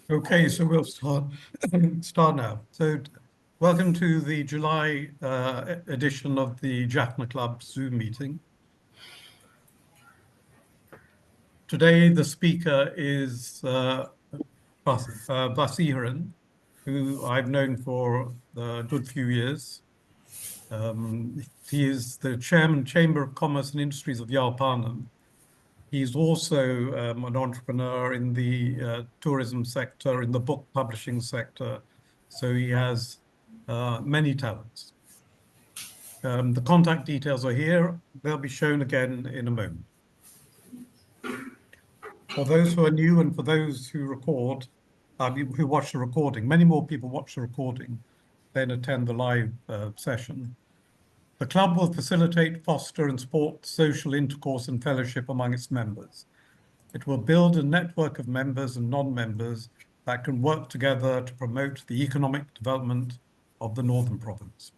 Okay, so we'll start now. So welcome to the July edition of the Jaffna Club Zoom meeting. Today the speaker is K.Vaseeharan, who I've known for a good few years. He is the Chairman, Chamber of Commerce and Industries of Yarlparnam. He's also an entrepreneur in the tourism sector, in the book publishing sector. So he has many talents. The contact details are here. They'll be shown again in a moment. For those who are new and for those who record, who watch the recording, many more people watch the recording than attend the live session. The club will facilitate, foster and support social intercourse and fellowship among its members. It will build a network of members and non-members that can work together to promote the economic development of the Northern Province.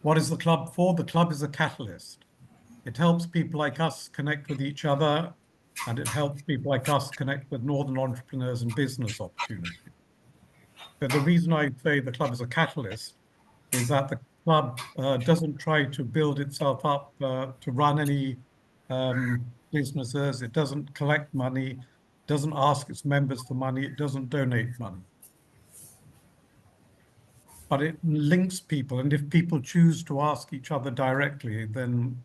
What is the club for? The club is a catalyst. It helps people like us connect with each other, and it helps people like us connect with Northern entrepreneurs and business opportunities. So the reason I say the club is a catalyst is that the club doesn't try to build itself up to run any businesses. It doesn't collect money, doesn't ask its members for money, it doesn't donate money. But it links people, and if people choose to ask each other directly, then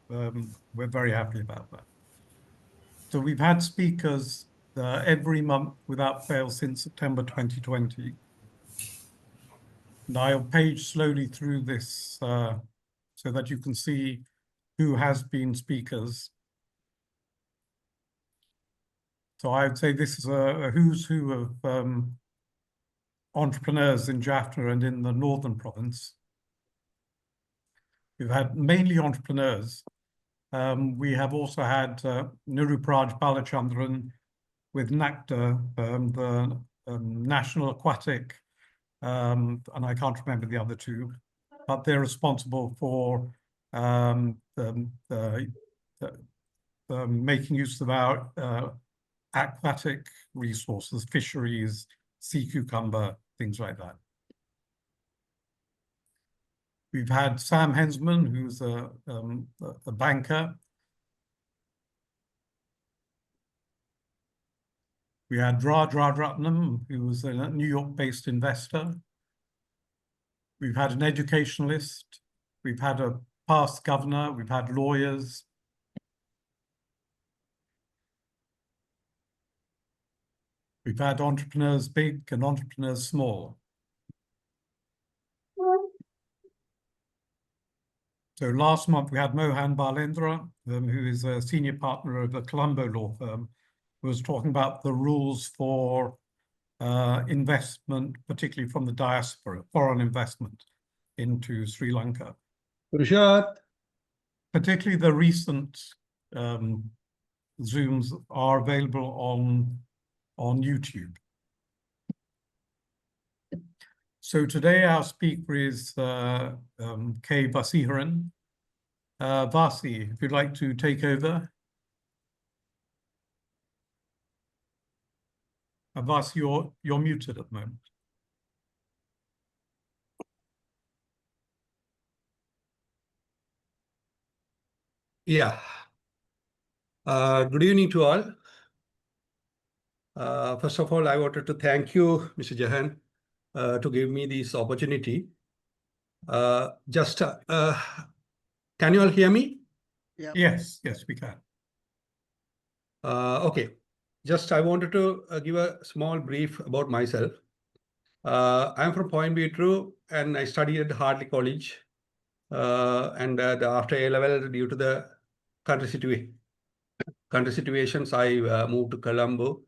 we're very happy about that. So we've had speakers every month without fail since September 2020. And I'll page slowly through this so that you can see who has been speakers. So I would say this is a who's who of entrepreneurs in Jaffna and in the Northern Province. We've had mainly entrepreneurs. We have also had Nirupraj Balachandran with NACTA, the National Aquatic, and I can't remember the other two, but they're responsible for making use of our aquatic resources, fisheries, sea cucumber, things like that. We've had Sam Hensman, who's a banker. We had Raj Ratnam, who was a New York-based investor. We've had an educationalist. We've had a past governor. We've had lawyers. We've had entrepreneurs big and entrepreneurs small. So last month we had Mohan Balendra, who is a senior partner of the Colombo law firm, who was talking about the rules for investment, particularly from the diaspora, foreign investment into Sri Lanka. Rishat. Particularly the recent Zooms are available on YouTube. So today our speaker is K.Vaseeharan. Vasi, if you'd like to take over. Vasi, you're muted at the moment. Yeah. Good evening to all. First of all, I wanted to thank you, Mr. Jahan, to give me this opportunity. Can you all hear me? Yeah. Yes, we can. Okay. I wanted to give a small brief about myself. I'm from Point Beetroo and I studied at Hartley College. After A-level, due to the country situations, I moved to Colombo.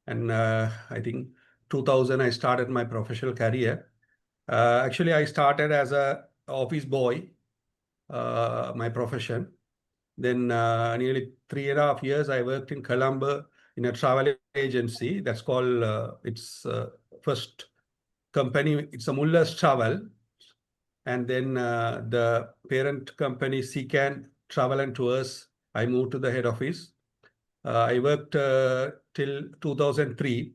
And I think 2000, I started my professional career. Actually, I started as an office boy, my profession. Then nearly 3.5 years, I worked in Colombo in a travel agency. That's called its first company. It's a Muller's Travel. And then the parent company, CCAN Travel and Tours, I moved to the head office. I worked till 2003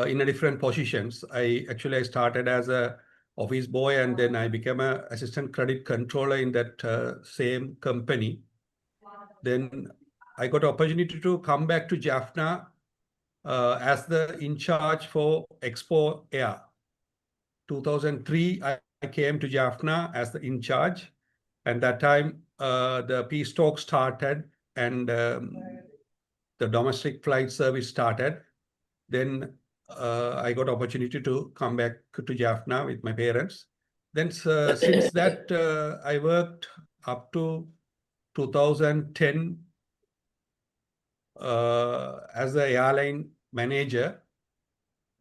in a different positions. I started as a office boy, and then I became an assistant credit controller in that same company. Then I got opportunity to come back to Jaffna as the in charge for Expo Air. 2003, I came to Jaffna as the in charge, and that time the peace talk started, and the domestic flight service started. Then I got opportunity to come back to Jaffna with my parents. Then since that, I worked up to 2010 as the airline manager.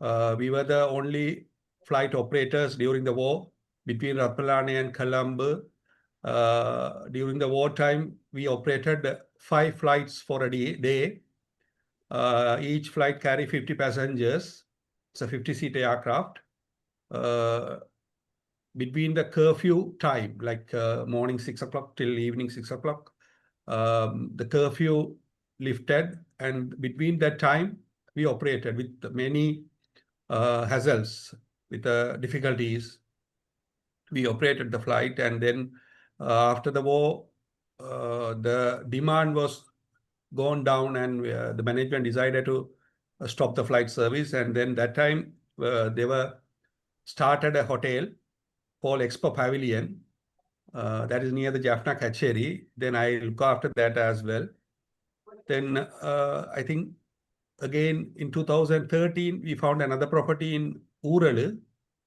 We were the only flight operators during the war between Yarlparnam and Colombo. During the wartime, we operated 5 flights for a day. Each flight carry 50 passengers. It's a 50-seater aircraft. Between the curfew time, like morning 6 o'clock till evening 6 o'clock, the curfew lifted, and between that time, we operated with many hassles, with difficulties. We operated the flight, and then after the war, the demand was gone down, and the management decided to stop the flight service. And then that time they were started a hotel called Expo Pavilion that is near the Jaffna Kacheri. Then I look after that as well. Then I think again in 2013 we found another property in Ooralu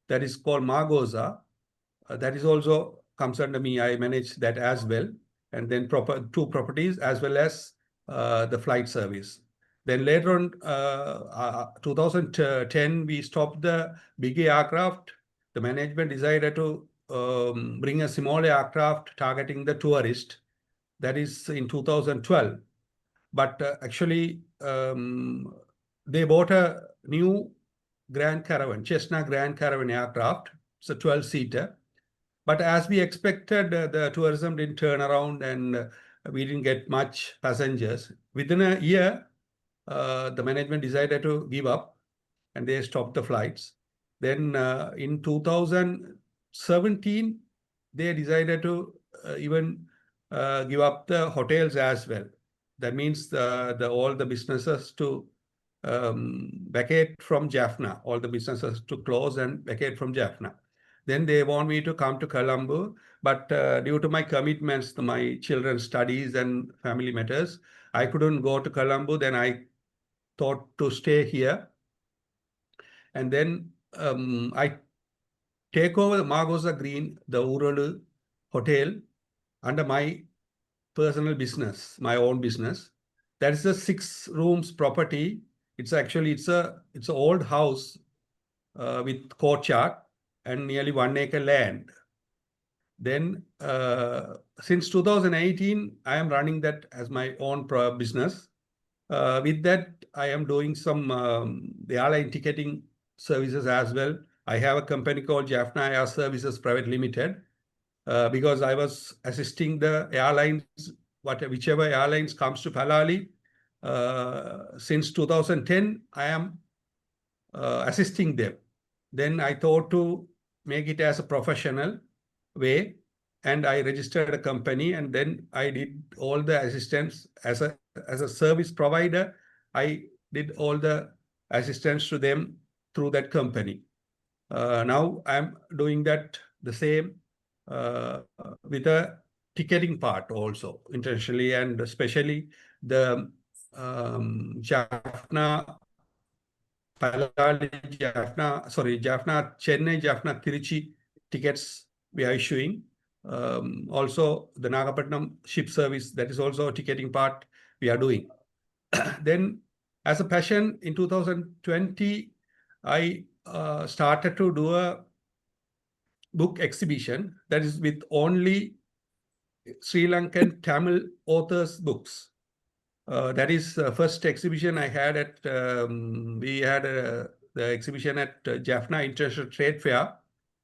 that is called Margosa. That is also comes under me. I manage that as well. And then 2 properties as well as the flight service. Then later on, 2010, we stopped the big aircraft. The management decided to bring a small aircraft targeting the tourist. That is in 2012. But they bought a new Grand Caravan, Cessna Grand Caravan aircraft. It's a 12-seater. But as we expected, the tourism didn't turn around, and we didn't get much passengers. Within a year, the management decided to give up, and they stopped the flights. Then in 2017, they decided to even give up the hotels as well. That means all the businesses to vacate from Jaffna, all the businesses to close and vacate from Jaffna. Then they want me to come to Colombo, but due to my commitments to my children's studies and family matters, I couldn't go to Colombo. Then I thought to stay here. And then I take over the Margosa Green, the Ooralu Hotel, under my personal business, my own business. That is a 6 rooms property. It's an old house with courtyard and nearly 1 acre land. Then since 2018, I am running that as my own business. With that, I am doing some the airline ticketing services as well. I have a company called Jaffna Air Services Private Limited because I was assisting the airlines, whichever airlines comes to Palali. Since 2010, I am assisting them. Then I thought to make it as a professional way, and I registered a company, and then I did all the assistance as a service provider. I did all the assistance to them through that company. Now I'm doing that the same with a ticketing part also intentionally, and especially the Jaffna Jaffna Chennai, Jaffna Tiruchi tickets we are issuing. Also the Nagapattinam ship service, that is also a ticketing part we are doing. Then as a passion in 2020, I started to do a book exhibition that is with only Sri Lankan Tamil authors' books. That is the first exhibition I had at, we had the exhibition at Jaffna International Trade Fair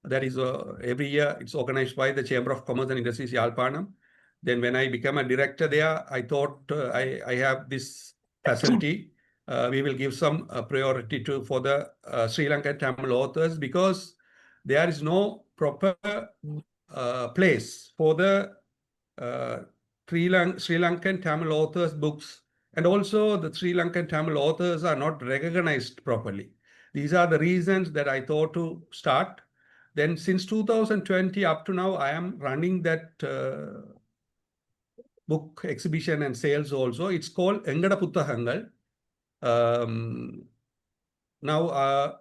That is every year it's organized by the Chamber of Commerce and Industries Yarlparnam. Then when I became a director there, I thought I have this facility. We will give some priority for the Sri Lankan Tamil authors, because there is no proper place for the Sri Lankan Tamil authors' books, and also the Sri Lankan Tamil authors are not recognized properly. These are the reasons that I thought to start. Then since 2020 up to now, I am running that book exhibition and sales also. It's called Engada Puttahangal. Now,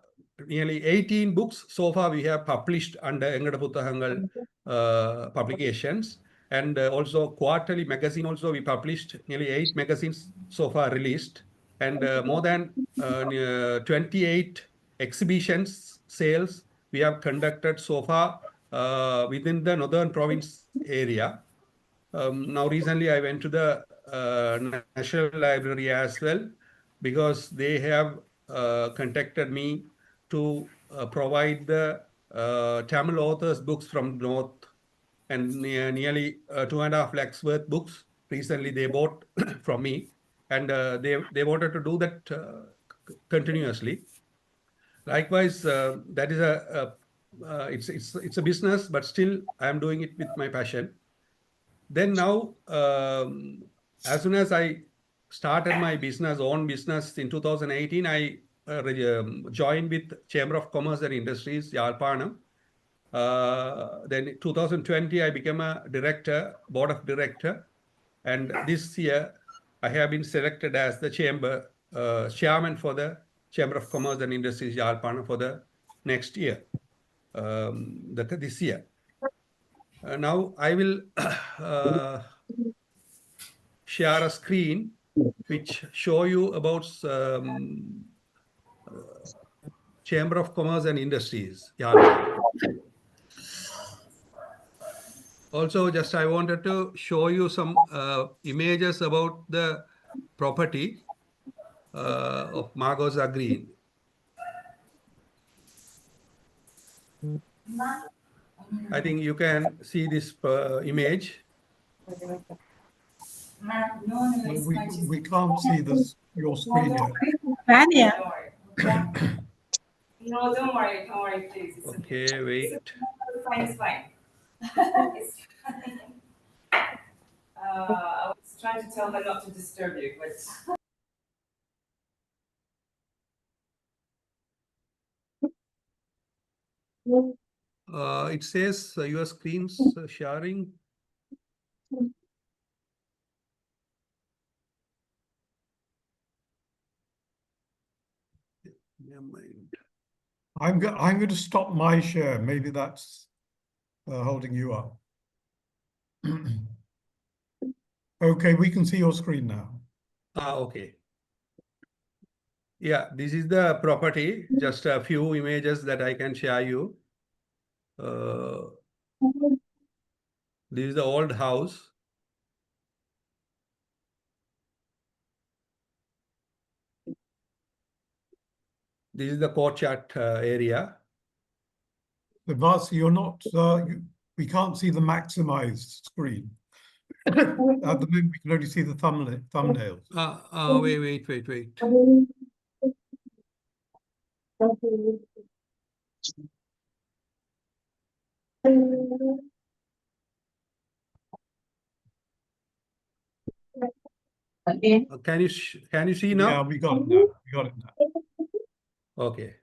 nearly 18 books so far we have published under Engada Puttahangal publications. And also quarterly magazine also we published nearly 8 magazines so far released. And more than 28 exhibitions sales we have conducted so far within the Northern Province area. Now recently I went to the National Library as well, because they have contacted me to provide the Tamil authors books from North, and nearly 2.5 lakhs worth books recently they bought from me, and they wanted to do that continuously. Likewise, that is it's a business, but still I am doing it with my passion. Then now, as soon as I started my own business in 2018, I joined with Chamber of Commerce and Industries, Yarlparnam. Then in 2020, I became a board of director. And this year, I have been selected as the chairman for the Chamber of Commerce and Industries, Yarlparnam, for the next year, this year. Now I will share a screen which show you about Chamber of Commerce and Industries, Yarlparnam. Also, just I wanted to show you some images about the property of Margosa Green. I think you can see this image. We can't see your screen yet. No, don't worry, please. It's okay, wait. It's fine. It's fine. I was trying to tell her not to disturb you, but. It says your screen's sharing. Never mind. I'm going to stop my share. Maybe that's holding you up. Okay, we can see your screen now. Okay. Yeah, this is the property. Just a few images that I can share you. This is the old house. This is the courtyard area. Vasi, you're not. We can't see the maximized screen. At the moment, we can only see the thumbnails. Wait. Can you see now? Yeah, we got it now. We got it now. Okay.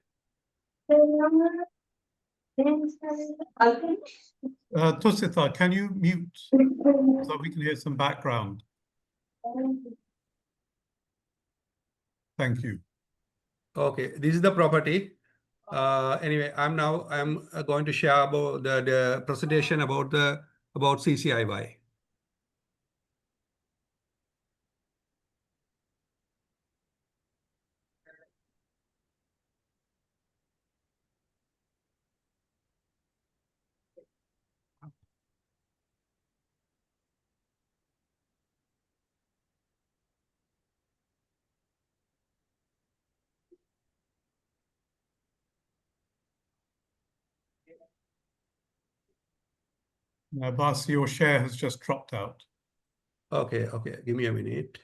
Tusitha, can you mute so we can hear some background? Thank you. Okay, this is the property. Anyway, I'm going to share about the presentation about CCIY. Now, Bas, your share has just dropped out. Okay, give me a minute.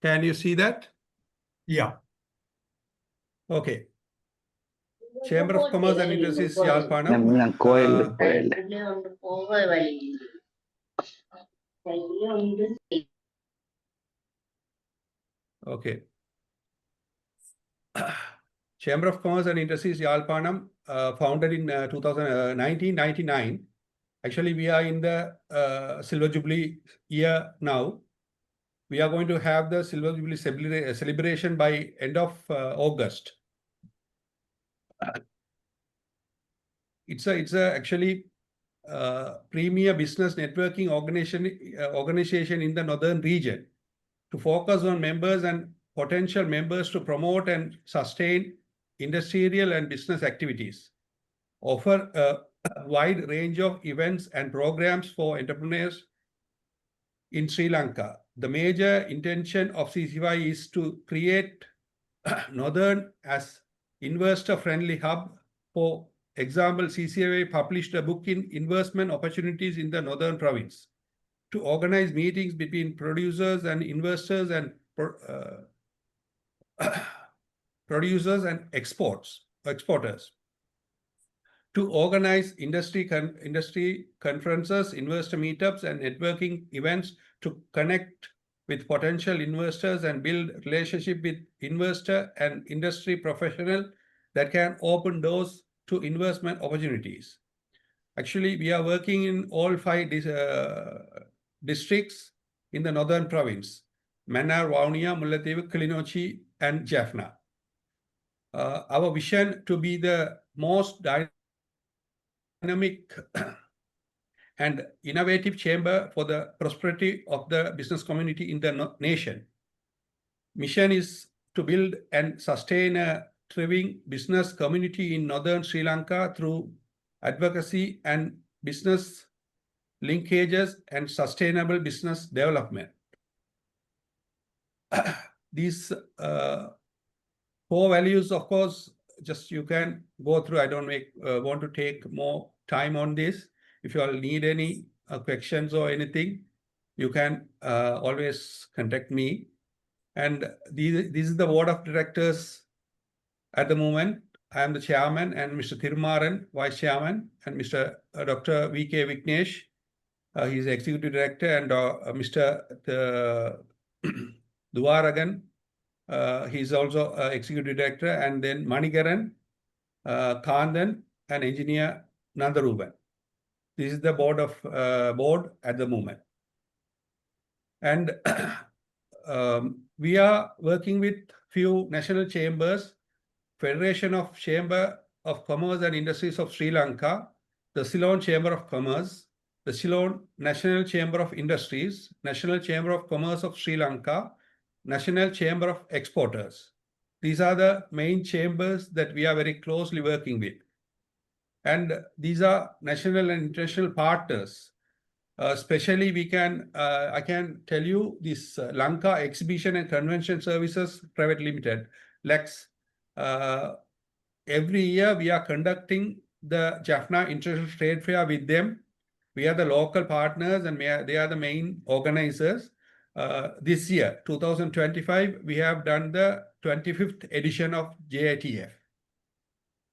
Can you see that? Yeah. Okay. Chamber of Commerce and Industries, Yarlparnam. Okay. Chamber of Commerce and Industries, Yarlparnam, founded in 1999. Actually, we are in the Silver Jubilee year now. We are going to have the Silver Jubilee celebration by end of August. It's a actually premier business networking organization in the northern region to focus on members and potential members to promote and sustain industrial and business activities, offer a wide range of events and programs for entrepreneurs in Sri Lanka. The major intention of CCIY is to create Northern as investor-friendly hub. For example, CCIY published a book in investment opportunities in the Northern province to organize meetings between producers and investors and producers and exporters, to organize industry conferences, investor meetups, and networking events to connect with potential investors and build relationship with investor and industry professional that can open doors to investment opportunities. Actually, we are working in all 5 districts in the northern province: Mannar, Vavuniya, Mullaitivu, Kilinochchi, and Jaffna. Our vision to be the most dynamic and innovative chamber for the prosperity of the business community in the nation. Mission is to build and sustain a thriving business community in northern Sri Lanka through advocacy and business linkages and sustainable business development. These 4 values, of course, just you can go through. I don't want to take more time on this. If you all need any questions or anything, you can always contact me. And this is the board of directors at the moment. I am the chairman, and Mr. Thirumaran, vice chairman, and Mr. Dr. V.K. Vignesh, he is executive director, and Mr. Dwaragan, he is also executive director, and then Manigaran, Kanthan, and engineer Nandaruban. This is the board at the moment. And we are working with few national chambers: Federation of Chamber of Commerce and Industries of Sri Lanka, the Ceylon Chamber of Commerce, the Ceylon National Chamber of Industries, National Chamber of Commerce of Sri Lanka, National Chamber of Exporters. These are the main chambers that we are very closely working with. And these are national and international partners. Especially I can tell you this Lanka Exhibition and Convention Services Private Limited, LEX. Every year we are conducting the Jaffna International Trade Fair with them. We are the local partners and they are the main organizers. This year, 2025, we have done the 25th edition of JITF.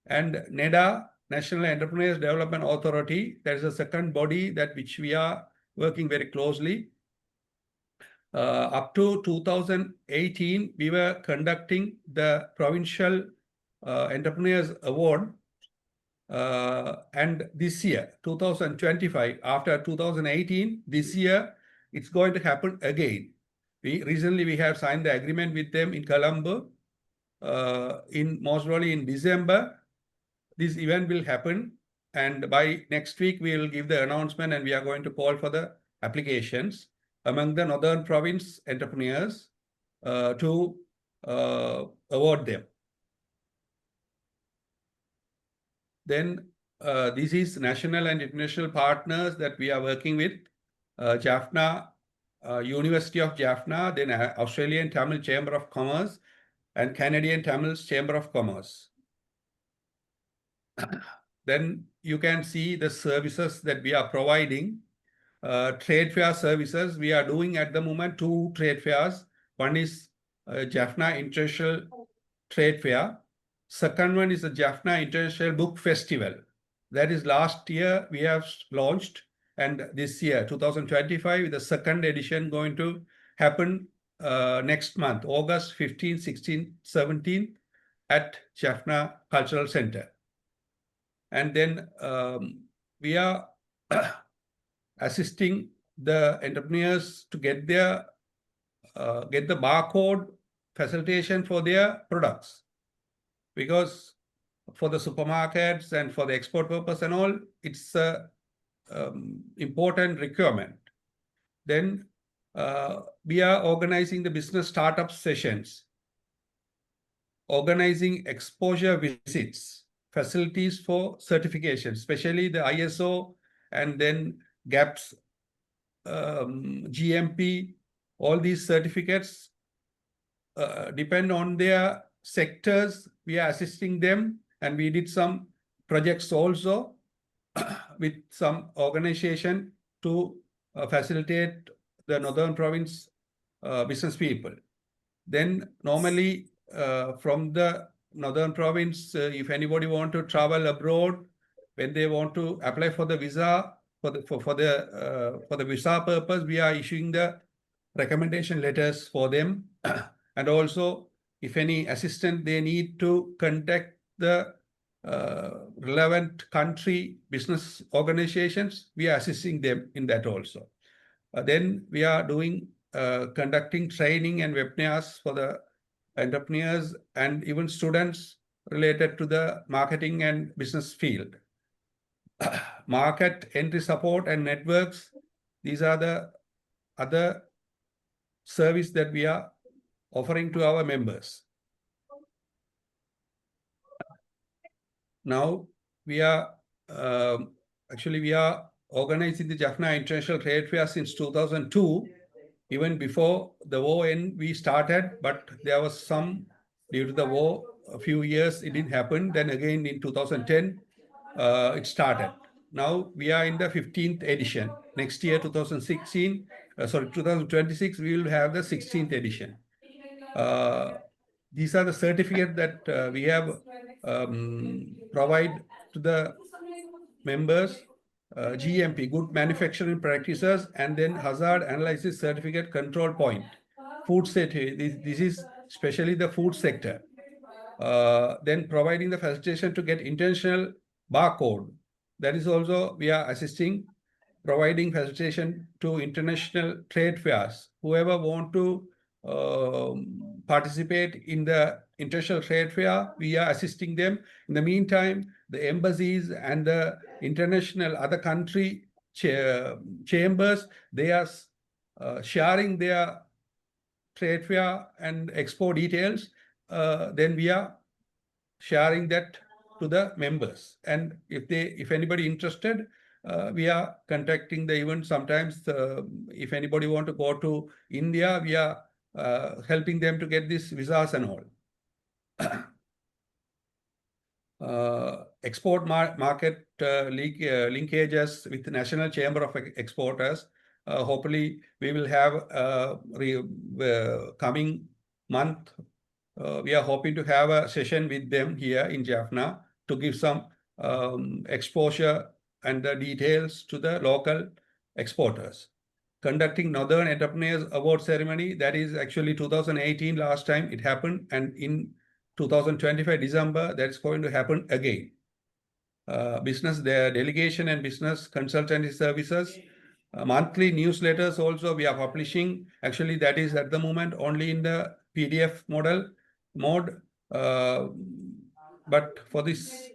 And NEDA, National Entrepreneurs Development Authority, that is the second body which we are working very closely. Up to 2018, we were conducting the Provincial Entrepreneurs Award. And this year, 2025, after 2018, this year, it's going to happen again. recently we have signed the agreement with them in Colombo. In most probably in December, this event will happen. And by next week, we will give the announcement and we are going to call for the applications among the Northern Province entrepreneurs to award them. Then this is national and international partners that we are working with. Jaffna, University of Jaffna, then Australian Tamil Chamber of Commerce and Canadian Tamil Chamber of Commerce. Then you can see the services that we are providing. Trade fair services, we are doing at the moment 2 trade fairs. One is Jaffna International Trade Fair. Second one is the Jaffna International Book Festival. That is last year we have launched, and this year, 2025, the second edition going to happen next month, August 15, 16, 17 at Jaffna Cultural Center. And then we are assisting the entrepreneurs to get the barcode facilitation for their products. Because for the supermarkets and for the export purpose and all, it's a important requirement. Then we are organizing the business startup sessions, organizing exposure visits, facilities for certification, especially the ISO and then GAPS, GMP, all these certificates depend on their sectors. We are assisting them, and we did some projects also with some organization to facilitate the Northern Province business people. Then normally from the Northern Province, if anybody want to travel abroad, when they want to apply for the visa, for the visa purpose, we are issuing the recommendation letters for them. And also, if any assistance they need to contact the relevant country business organizations, we are assisting them in that also. Then we are doing conducting training and webinars for the entrepreneurs and even students related to the marketing and business field. Market entry support and networks, these are the other service that we are offering to our members. Now we are we are organizing the Jaffna International Trade Fair since 2002. Even before the war end, we started, but there was some, due to the war, a few years it didn't happen. Then again in 2010, it started. Now we are in the 15th edition. Next year, 2026, we will have the 16th edition. These are the certificates that we have provide to the members. GMP, Good Manufacturing Practices, and then Hazard Analysis Certificate Control Point. Food safety, this is especially the food sector. Then providing the facilitation to get international barcode. That is also, we are assisting, providing facilitation to international trade fairs. Whoever want to participate in the international trade fair, we are assisting them. In the meantime, the embassies and the international other country chambers, they are sharing their trade fair and expo details. Then we are sharing that to the members. And if anybody interested, we are contacting the event. Sometimes if anybody want to go to India, we are helping them to get these visas and all. Export market linkages with the National Chamber of Exporters. Hopefully, we will have coming month. We are hoping to have a session with them here in Jaffna to give some exposure and the details to the local exporters. Conducting Northern Entrepreneurs Award Ceremony, that is actually 2018 last time it happened, and in 2025 December, that's going to happen again. Business, their delegation and business consultancy services, Monthly newsletters also we are publishing. Actually, that is at the moment only in the PDF mode. But for this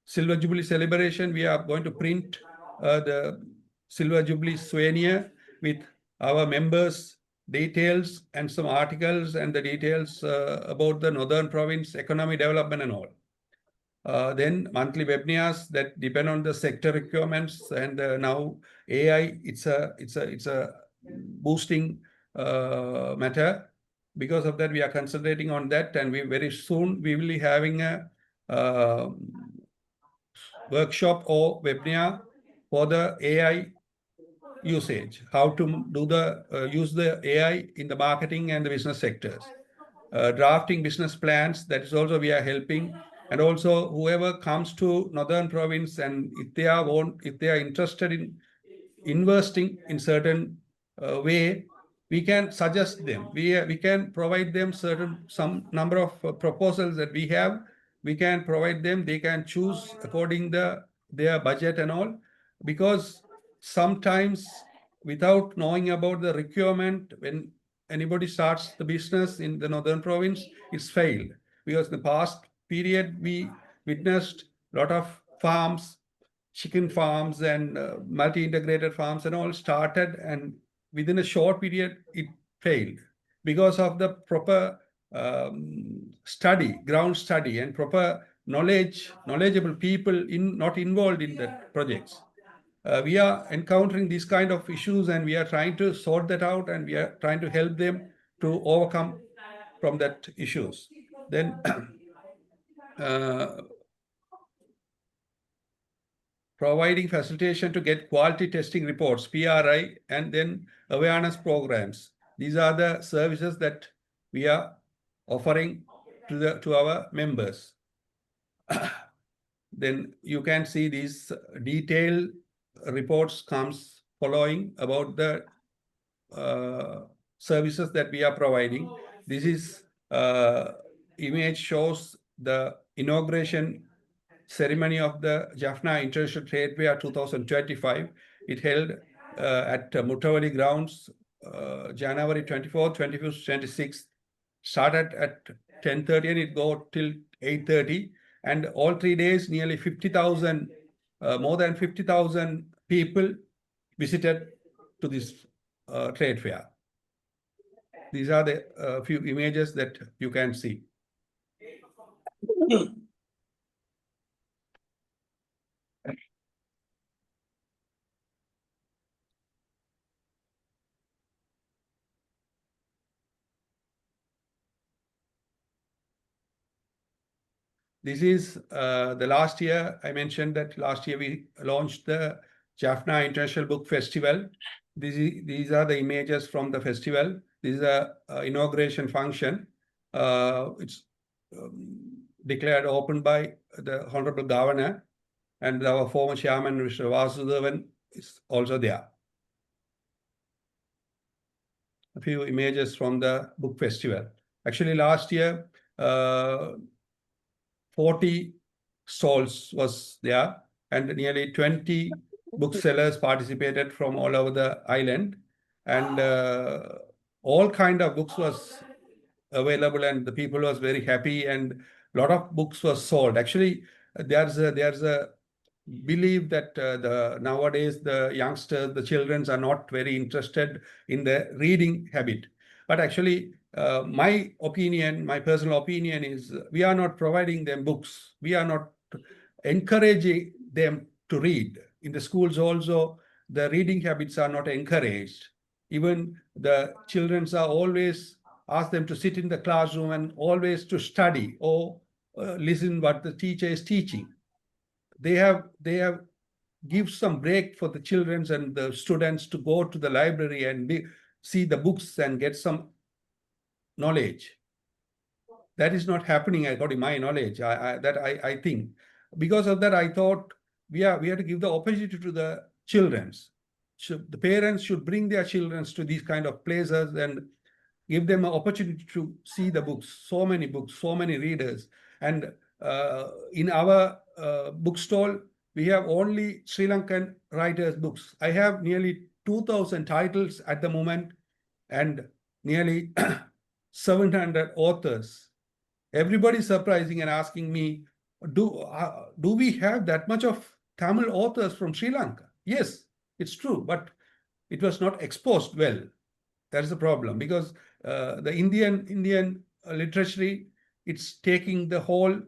Silver Jubilee celebration, we are going to print the Silver Jubilee souvenir with our members' details and some articles and the details about the Northern Province economy development and all. Then monthly webinars that depend on the sector requirements, and now AI, it's a boosting matter. Because of that, we are concentrating on that, and very soon we will be having a workshop or webinar for the AI usage, how to do use the AI in the marketing and the business sectors. Drafting business plans, that is also we are helping. And also whoever comes to Northern Province, and if they are interested in investing in certain way, we can suggest them. We can provide them some number of proposals that we have. We can provide them. They can choose according their budget and all. Because sometimes without knowing about the requirement, when anybody starts the business in the Northern Province, it's failed. Because in the past period, we witnessed a lot of farms, chicken farms and multi-integrated farms and all started, and within a short period, it failed because of the proper ground study and proper knowledgeable people not involved in the projects. We are encountering these kind of issues, and we are trying to sort that out, and we are trying to help them to overcome from that issues. Then providing facilitation to get quality testing reports, PRI, and then awareness programs. These are the services that we are offering to our members. Then you can see these detailed reports comes following about the services that we are providing. This is image shows the inauguration ceremony of the Jaffna International Trade Fair 2025. It held at Neervelly grounds January 24th, 25th, 26th. Started at 10:30 and it go till 8:30. And all 3 days, nearly 50,000, more than 50,000 people visited to this trade fair. These are the few images that you can see. This is the last year. I mentioned that last year we launched the Jaffna International Book Festival. These are the images from the festival. This is a inauguration function. It's declared open by the Honorable Governor, and our former chairman, Mr. Vasudevan, is also there. A few images from the book festival. Actually, last year, 40 stalls was there, and nearly 20 booksellers participated from all over the island, and all kind of books was available, and the people was very happy, and a lot of books was sold. Actually, there's a belief that nowadays the youngsters, the children are not very interested in the reading habit. But actually, my personal opinion is we are not providing them books. We are not encouraging them to read. In the schools also, the reading habits are not encouraged. Even the children are always asked them to sit in the classroom and always to study or listen what the teacher is teaching. They have give some break for the children and the students to go to the library and see the books and get some knowledge. That is not happening according to my knowledge. I think. Because of that, I thought we have to give the opportunity to the children. The parents should bring their children to these kind of places and give them an opportunity to see the books. So many books, so many readers. And in our bookstall, we have only Sri Lankan writers' books. I have nearly 2,000 titles at the moment and nearly 700 authors. Everybody's surprising and asking me, do we have that much of Tamil authors from Sri Lanka? Yes, it's true, but it was not exposed well. That is the problem, because the Indian literature, it's taking the whole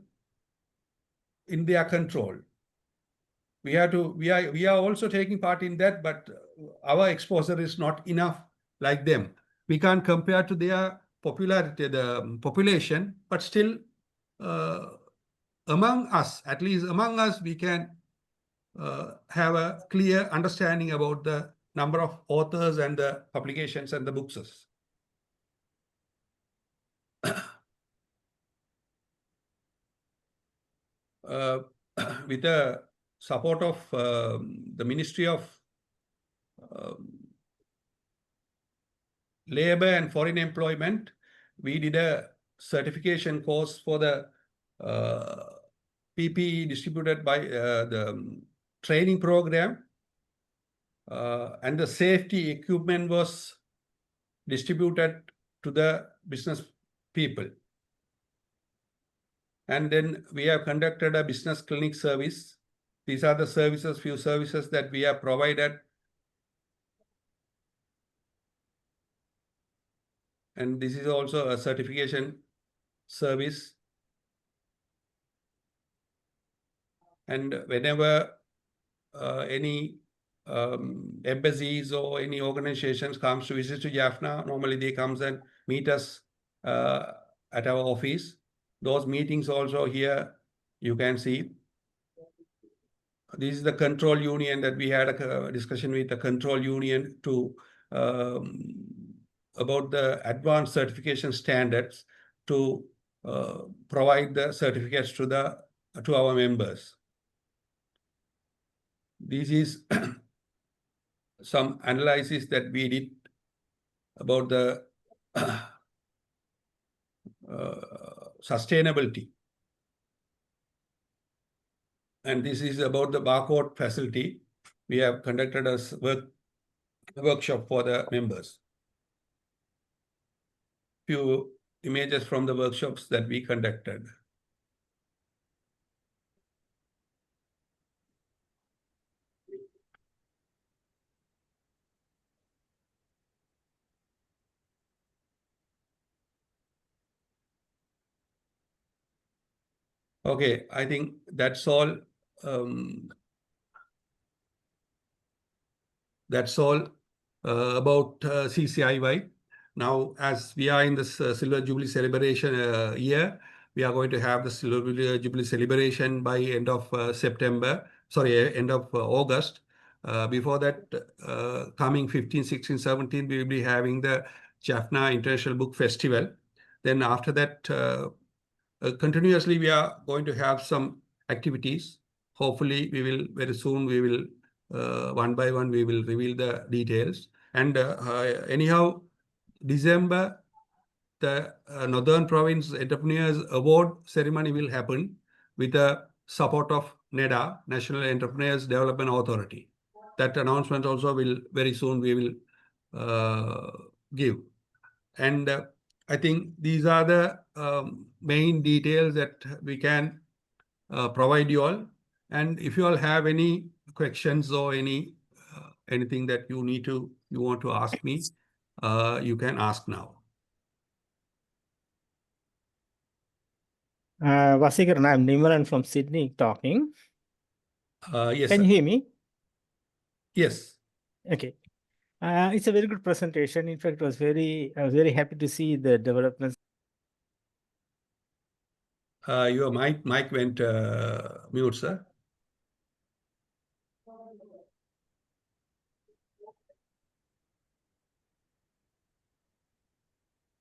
in their control. We are also taking part in that, but our exposure is not enough like them. We can't compare to their popularity, the population, but still among us, at least among us, we can have a clear understanding about the number of authors and the publications and the books. With the support of the Ministry of Labor and Foreign Employment, we did a certification course for the PPE distributed by the training program, and the safety equipment was distributed to the business people. And then we have conducted a business clinic service. These are the services, few services that we have provided. And this is also a certification service. And whenever any embassies or any organizations comes to visit to Jaffna, normally they comes and meet us at our office. Those meetings also here, you can see. This is the control union that we had a discussion with the control union to about the advanced certification standards to provide the certificates to our members. This is some analysis that we did about the sustainability. And this is about the barcode facility. We have conducted a workshop for the members. Few images from the workshops that we conducted. Okay, I think that's all. That's all about CCIY. Now, as we are in this Silver Jubilee celebration year, we are going to have the Silver Jubilee celebration by end of end of August. Before that, coming 15, 16, 17, we will be having the Jaffna International Book Festival. Then after that, continuously, we are going to have some activities. Hopefully, we will very soon, we will one by one, we will reveal the details. And anyhow, December, the Northern Province Entrepreneurs Award ceremony will happen with the support of NEDA, National Entrepreneurs Development Authority. That announcement also will very soon we will give. And I think these are the main details that we can provide you all. And if you all have any questions or anything that you want to ask me, you can ask now. Vaseeharan, I'm Nimaran from Sydney talking. Yes. Can you hear me? Yes. Okay. It's a very good presentation. In fact, I was very happy to see the developments. Your mic went mute, sir.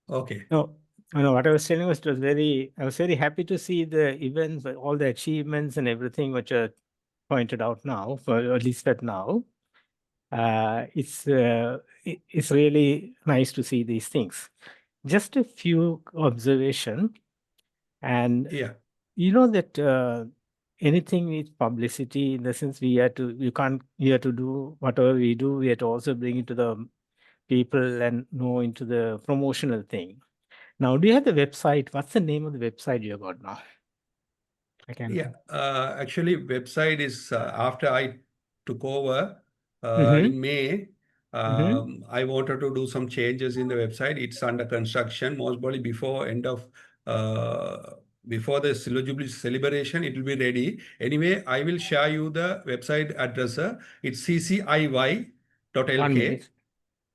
Okay. No, what I was telling was I was very happy to see the events, all the achievements and everything which are pointed out now, or at least that now. It's really nice to see these things. Just a few observations. And yeah, you know that anything needs publicity in the sense we have to do whatever we do, we have to also bring it to the people and know into the promotional thing. Now, do you have the website? What's the name of the website you got now? Yeah, actually, website is after I took over in May. I wanted to do some changes in the website. It's under construction. Most probably before the eligibility celebration, it will be ready. Anyway, I will share you the website address. It's CCIY.lk.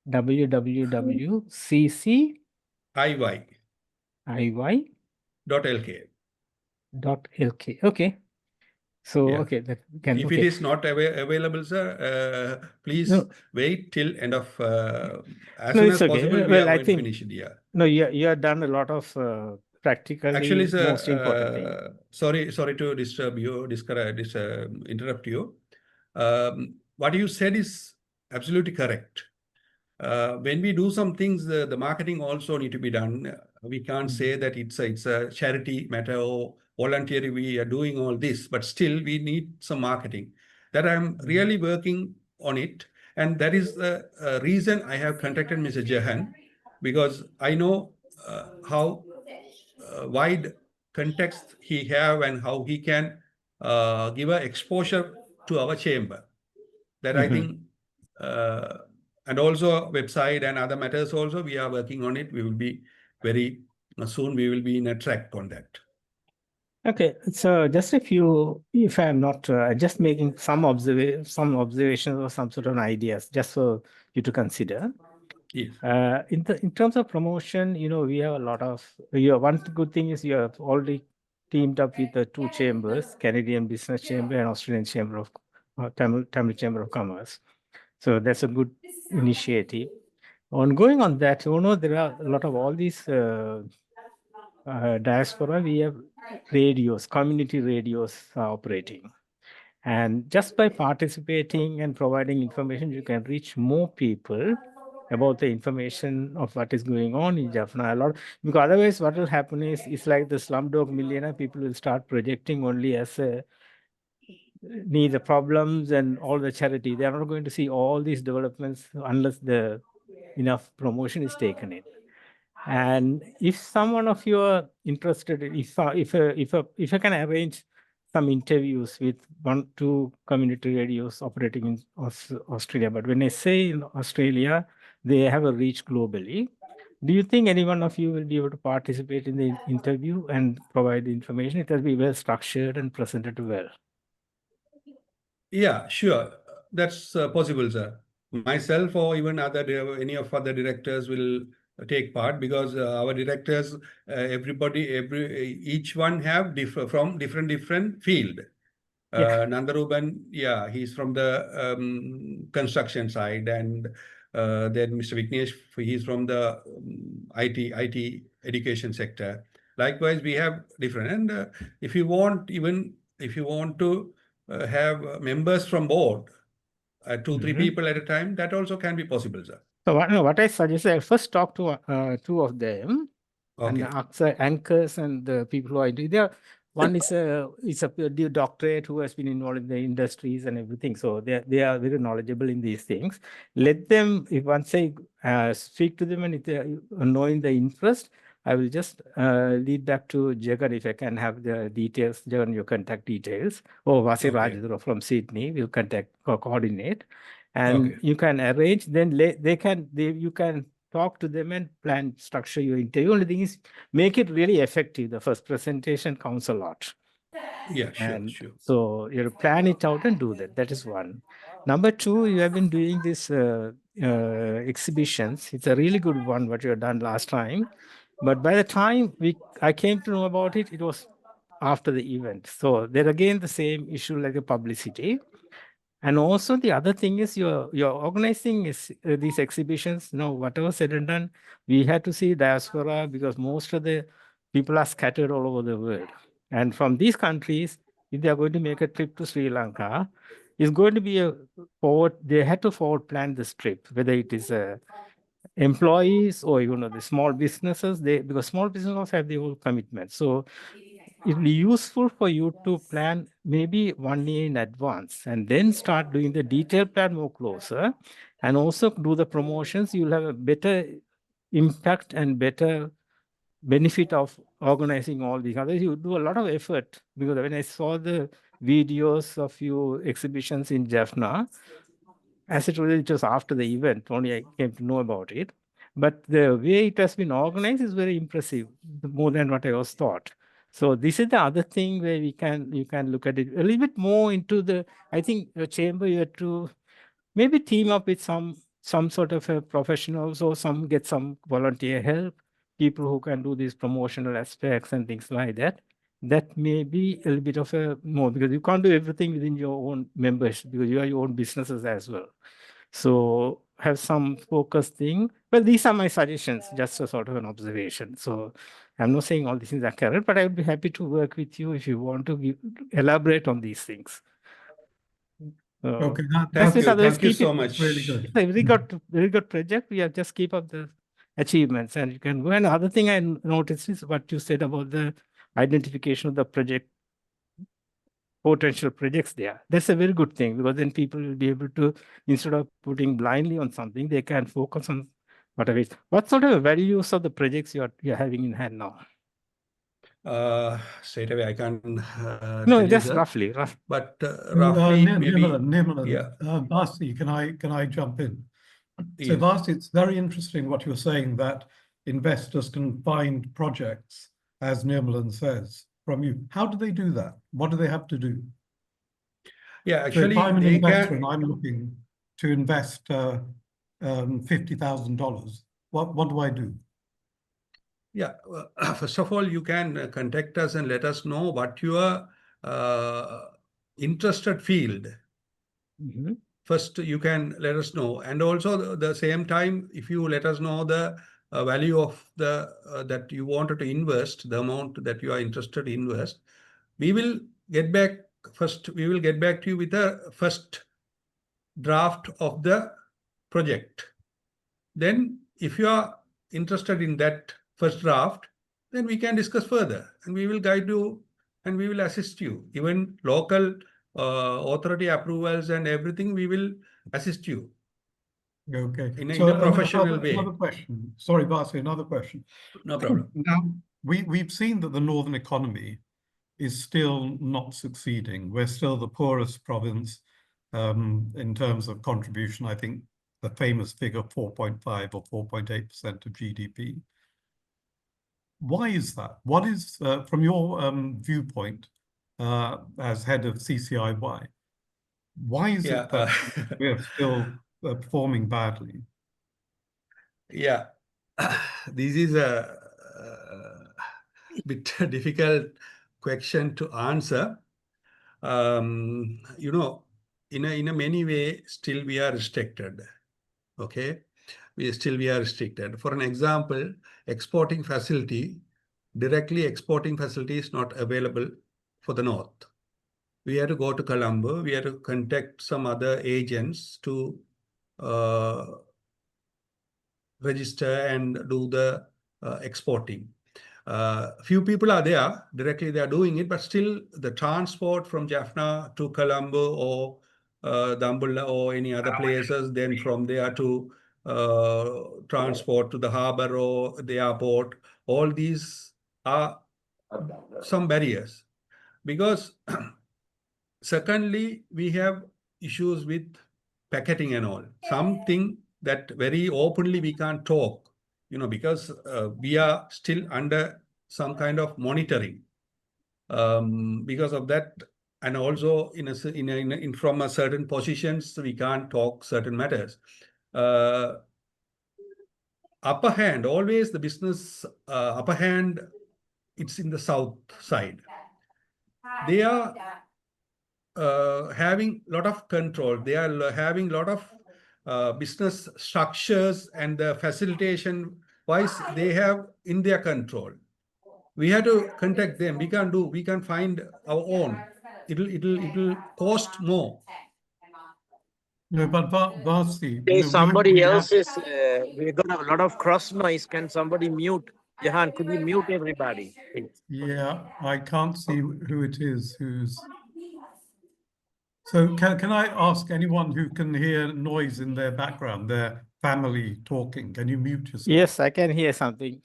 www.cciy.lk. Okay. So, Yeah. okay. If it is not available, sir, please wait till end of as soon as possible. We are going to finish it. Yeah. No, you have done a lot of practically Actually, sir, most important thing. Sorry to disturb you, interrupt you. What you said is absolutely correct. When we do some things, the marketing also need to be done. We can't say that it's a charity matter or voluntary. We are doing all this, but still we need some marketing. That I'm really working on it, and that is the reason I have contacted Mr. Jahan, because I know how wide context he have and how he can give a exposure to our chamber. That I think. And also website and other matters also, we are working on it. We will be very soon, we will be in a track on that. Okay, so just a few, if I'm not just making some observations or some sort of ideas, just for you to consider. Yes. In terms of promotion, we have a lot of. One good thing is you have already teamed up with the two chambers, Canadian Business Chamber and Australian Chamber of Tamil Chamber of Commerce. So that's a good initiative. Ongoing on that, there are a lot of all these diaspora. We have radios, community radios operating. And just by participating and providing information, you can reach more people about the information of what is going on in Jaffna. Because otherwise what will happen is, it's like the Slumdog Millionaire. People will start projecting only as the problems and all the charity. They are not going to see all these developments unless enough promotion is taken in. And if someone of you are interested, if I can arrange some interviews with 1-2 community radios operating in Australia, but when I say in Australia, they have a reach globally. Do you think any one of you will be able to participate in the interview and provide the information? It will be well structured and presented well. Yeah, sure. That's possible, sir. Myself or even any of other directors will take part, because our directors, each one have from different field. Nandaruban, he's from the construction side, and then Mr. Vignesh, he's from the IT education sector. Likewise, we have different, and if you want to have members from board, 2-3 people at a time, that also can be possible, sir. So what I suggest, I first talk to 2 of them, and anchors and the people who are there. One is a doctorate who has been involved in the industries and everything. So they are very knowledgeable in these things. Let them, once I speak to them and if they are knowing the interest, I will just lead back to Jagan if I can have the details, Jagan, your contact details. Or Vasi Rajendra from Sydney will coordinate. And you can arrange, then you can talk to them and plan, structure your interview. Only thing is, make it really effective. The first presentation counts a lot. Yeah, sure. So you plan it out and do that. That is one. Number 2, you have been doing this exhibitions. It's a really good one, what you have done last time. But by the time I came to know about it, it was after the event. So there again, the same issue like the publicity. And also the other thing is you're organizing these exhibitions. Whatever said and done, we had to see diaspora because most of the people are scattered all over the world. And from these countries, if they are going to make a trip to Sri Lanka, it's going to be they had to forward plan this trip, whether it is employees or the small businesses, because small businesses have their own commitment. So it'll be useful for you to plan maybe 1 year in advance and then start doing the detailed plan more closer and also do the promotions. You'll have a better impact and better benefit of organizing all these. Otherwise, you do a lot of effort, because when I saw the videos of your exhibitions in Jaffna, as it was after the event, only I came to know about it. But the way it has been organized is very impressive, more than what I was taught. So this is the other thing where you can look at it a little bit more into the, I think your chamber, you have to maybe team up with some sort of a professionals, or get some volunteer help, people who can do these promotional aspects and things like that. That may be a little bit of a more, because you can't do everything within your own members, because you are your own businesses as well. So have some focused thing. But these are my suggestions, just a sort of an observation. So I'm not saying all these things are correct, but I would be happy to work with you if you want to elaborate on these things. Okay, Thank you. Otherwise, Thank you keep so it. much. really good. It's a very good project. We have just keep up the achievements, and you can go. And other thing I noticed is what you said about the identification of the potential projects there. That's a very good thing, because then people will be able to, instead of putting blindly on something, they can focus on whatever it is. What sort of values of the projects you're having in hand now? Straight away, I can No, tell you, just sir. roughly. But roughly, maybe. Nirmalan, Yeah. Vasi, can I jump in? So Yes. Vasi, it's very interesting what you're saying, that investors can find projects, as Nirmalan says, from you. How do they do that? What do they have to do? Yeah, So actually, if I'm an they investor can. and I'm looking to invest $50,000, what do I do? Yeah, first of all, you can contact us and let us know what your interested field. Mm-hmm. First, you can let us know, and also the same time, if you let us know the value of the that you wanted to invest, the amount that you are interested to invest, we will get back. First, we will get back to you with a first draft of the project. Then, if you are interested in that first draft, then we can discuss further, and we will guide you and we will assist you. Even local authority approvals and everything, we will assist you. Okay. In So a professional way. Another question. Sorry, Vasi, another question. No problem. Now, we've seen that the northern economy is still not succeeding. We're still the poorest province in terms of contribution. I think the famous figure 4.5 or 4.8% of GDP. Why is that? What is, from your viewpoint as head of CCIY, why is it that we're still performing badly? Yeah, this is a bit difficult question to answer. You know, in a many way, still we are restricted. Okay, we are restricted. For an example, directly exporting facility is not available for the north. We had to go to Colombo. We had to contact some other agents to register and do the exporting. Few people are there, directly they are doing it, but still the transport from Jaffna to Colombo or Dambulla or any other places, then from there to transport to the harbor or the airport, all these are some barriers. Because secondly, we have issues with packaging and all. Something that very openly we can't talk, you know, because we are still under some kind of monitoring. Because of that, and also from a certain positions, we can't talk certain matters. Upper hand, always the business upper hand, it's in the south side. They are having a lot of control. They are having a lot of business structures, and the facilitation wise they have in their control. We have to contact them. We can find our own. It'll cost more. No, but Vasi, Hey, we somebody have, else is, we got a lot of cross noise. Can somebody mute? Jahan, could you mute everybody, please? Yeah, I can't see who it is who's. So can I ask anyone who can hear noise in their background, their family talking, can you mute yourself? Yes, I can hear something.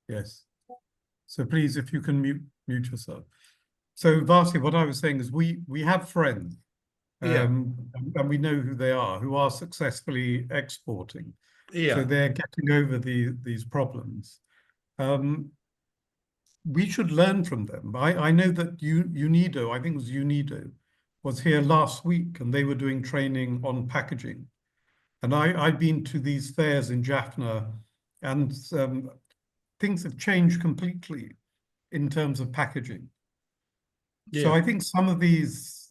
Yes. So please, if you can mute yourself. So Vasi, what I was saying is we have friends, Yeah. and we know who they are, who are successfully exporting. Yeah. So they're getting over these problems. We should learn from them. I know that UNIDO, I think it was UNIDO, was here last week, and they were doing training on packaging. And I've been to these fairs in Jaffna, and things have changed completely in terms of packaging. So Yeah. I think some of these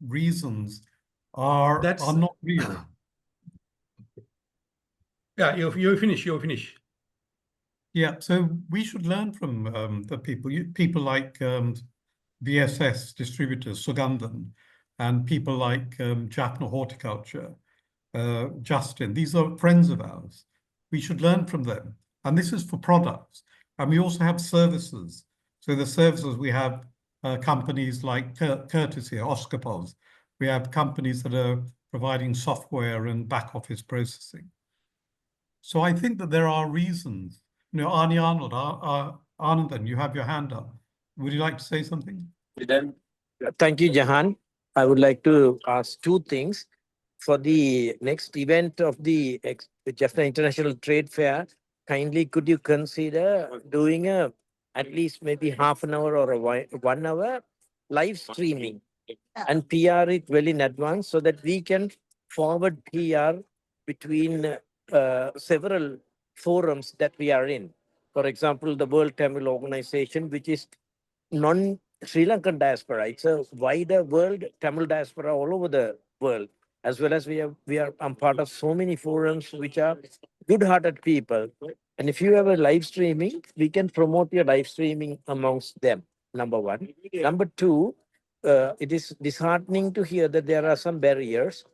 reasons are not real. Yeah, you finish. Yeah, so we should learn from the people like VSS distributors, Sugandhan, and people like Jaffna Horticulture, Justin. These are friends of ours. We should learn from them. And this is for products. And we also have services. So the services, we have companies like Curtis here, Oskapos. We have companies that are providing software and back office processing. So I think that there are reasons. You know, Arnie Arnold, Anandan, you have your hand up. Would you like to say something? Thank you, Jahan. I would like to ask two things. For the next event of the Jaffna International Trade Fair, kindly could you consider doing at least maybe half an hour or 1 hour live streaming and PR it well in advance so that we can forward PR between several forums that we are in. For example, the World Tamil Organization, which is non-Sri Lankan diaspora. It's a wider world Tamil diaspora all over the world. As well as I'm part of so many forums which are good-hearted people. And if you have a live streaming, we can promote your live streaming amongst them. Number one. Number two, it is disheartening to hear that there are some barriers.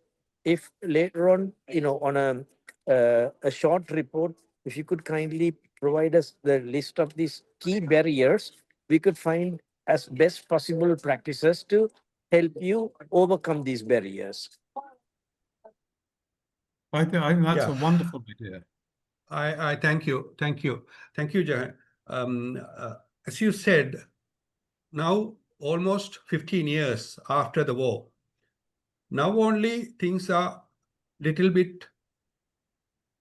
If later on, on a short report, if you could kindly provide us the list of these key barriers, we could find as best possible practices to help you overcome these barriers. I think that's Yeah. a wonderful idea. I thank you, Jahan. As you said, now almost 15 years after the war, now only things are little bit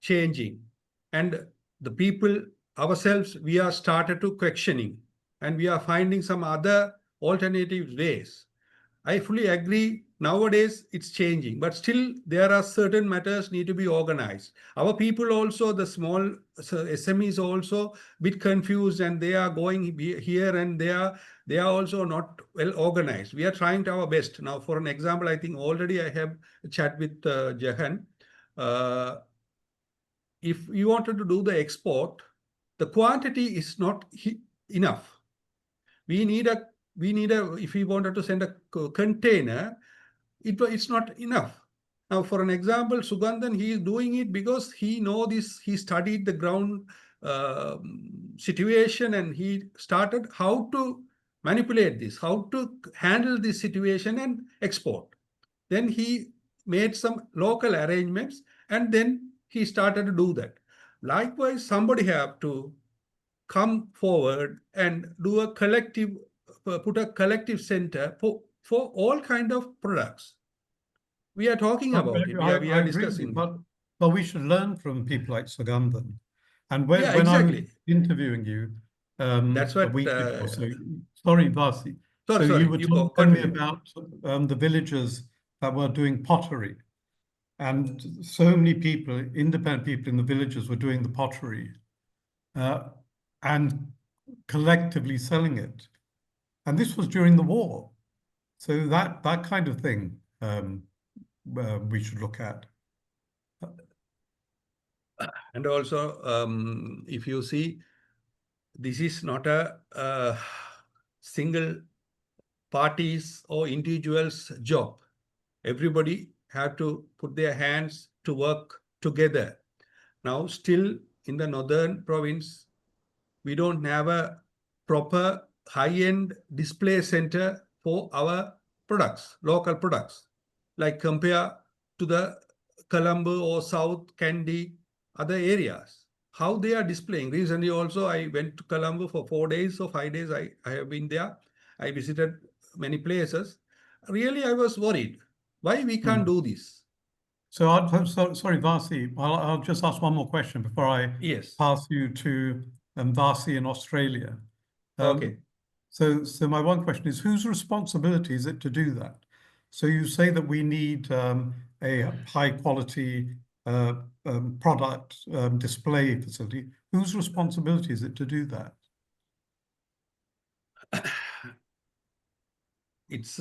changing, and the people ourselves, we are started to questioning, and we are finding some other alternative ways. I fully agree. Nowadays, it's changing, but still there are certain matters need to be organized. Our people also, the small SMEs also a bit confused, and they are going here and there. They are also not well organized. We are trying to our best. Now, for an example, I think already I have a chat with Jahan. If you wanted to do the export, the quantity is not enough. We need a, if we wanted to send a container, it's not enough. Now, for an example, Sugandhan, he is doing it because he know this, he studied the ground situation, and he started how to manipulate this, how to handle this situation and export. Then he made some local arrangements, and then he started to do that. Likewise, somebody have to come forward and do a collective, put a collective center for all kind of products. We are talking about it. We are discussing. But we should learn from people like Sugandhan. And when exactly. I was interviewing you That's what, a week ago, sorry, Vasi. Sorry, you were telling me about the villagers that were doing pottery. And so many people, independent people in the villages, were doing the pottery and collectively selling it. And this was during the war. So that kind of thing we should look at. And also, if you see, this is not a single parties or individuals' job. Everybody have to put their hands to work together. Now, still in the northern province, we don't have a proper high-end display center for our products, local products, like compare to the Colombo or South Kandy, other areas. How they are displaying. Recently also, I went to Colombo for 4 days or 5 days. I have been there. I visited many places. Really, I was worried. Why we can't do this? So, sorry, Vasi, I'll just ask one more question before I Yes. pass you to Vasi in Australia. Okay. So my one question is, whose responsibility is it to do that? So you say that we need a high quality product display facility. Whose responsibility is it to do that? It's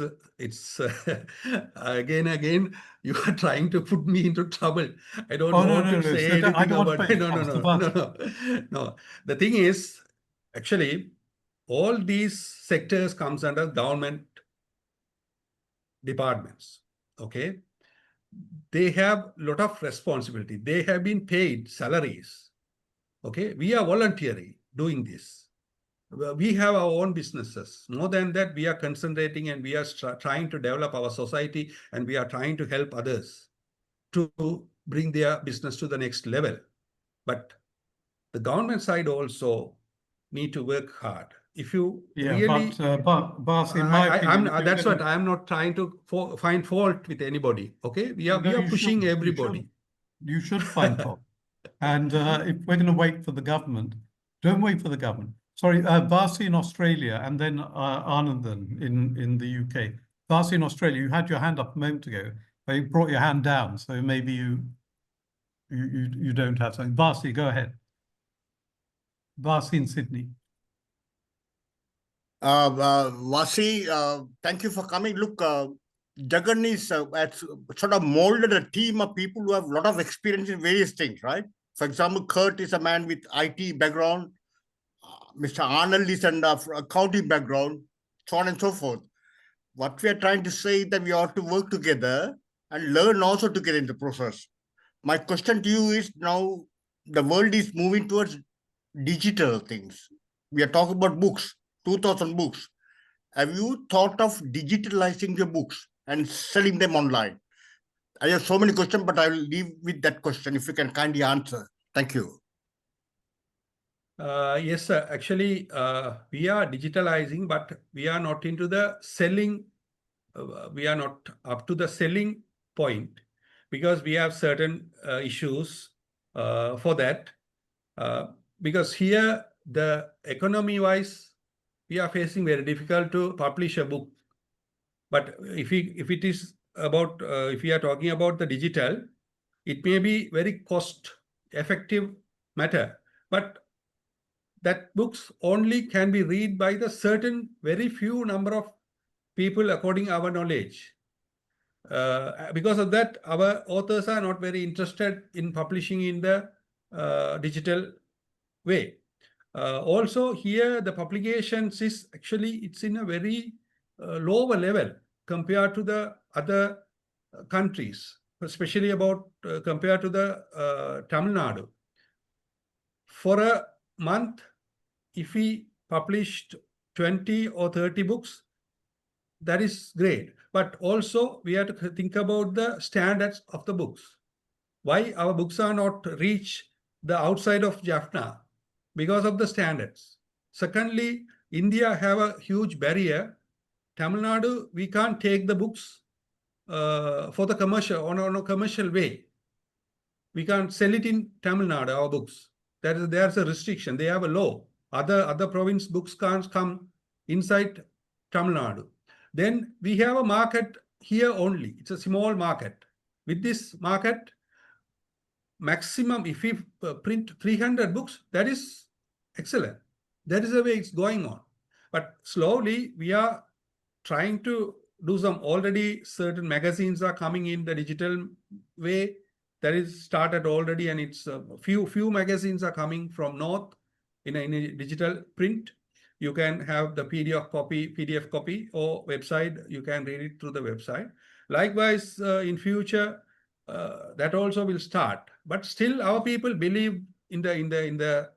again, you are trying to put me into trouble. I don't Oh, no, want no, to no. say So I anything don't want to about put it. you No, in no, trouble, no, no. No. The thing is, actually, all these sectors comes under government departments. Okay. They have a lot of responsibility. They have been paid salaries. Okay. We are voluntarily doing this. We have our own businesses. More than that, we are concentrating and we are trying to develop our society, and we are trying to help others to bring their business to the next level. But the government side also need to work hard. If you really, but Vasi, in my opinion, that's what I'm not trying to find fault with anybody. Okay, we are pushing everybody. You should find fault. And if we're going to wait for the government, don't wait for the government. Sorry, Vasi in Australia, and then Anandan in the UK. Vasi in Australia, you had your hand up a moment ago, but you brought your hand down, so maybe you don't have something. Vasi, go ahead. Vasi in Sydney. Vasi, thank you for coming. Look, Jagan is has sort of molded a team of people who have a lot of experience in various things, right? For example, Kurt is a man with IT background. Mr. Arnold is an accounting background, so on and so forth. What we are trying to say is that we ought to work together and learn also together in the process. My question to you is, now the world is moving towards digital things. We are talking about books, 2,000 books. Have you thought of digitalizing your books and selling them online? I have so many questions, but I will leave with that question if you can kindly answer. Thank you. Yes, sir. Actually, we are digitalizing, but we are not into the selling. We are not up to the selling point, because we have certain issues for that. Because here, the economy-wise, we are facing very difficult to publish a book. But if it is about, if we are talking about the digital, it may be very cost-effective matter. But that books only can be read by the certain very few number of people according our knowledge. Because of that, our authors are not very interested in publishing in the digital way. Also here, the publications is actually, it's in a very lower level compared to the other countries, especially about compared to the Tamil Nadu. For a month, if we published 20 or 30 books, that is great. But also we have to think about the standards of the books. Why our books are not reach the outside of Jaffna? Because of the standards. Secondly, India have a huge barrier. Tamil Nadu, we can't take the books for the commercial, on a commercial way. We can't sell it in Tamil Nadu, our books. There's a restriction. They have a law. Other province books can't come inside Tamil Nadu. Then we have a market here only. It's a small market. With this market, maximum, if we print 300 books, that is excellent. That is the way it's going on. But slowly, we are trying to do some, already certain magazines are coming in the digital way. That is started already, and it's few magazines are coming from North in a digital print. You can have the PDF copy or website. You can read it through the website. Likewise, in future, that also will start. But still, our people believe in the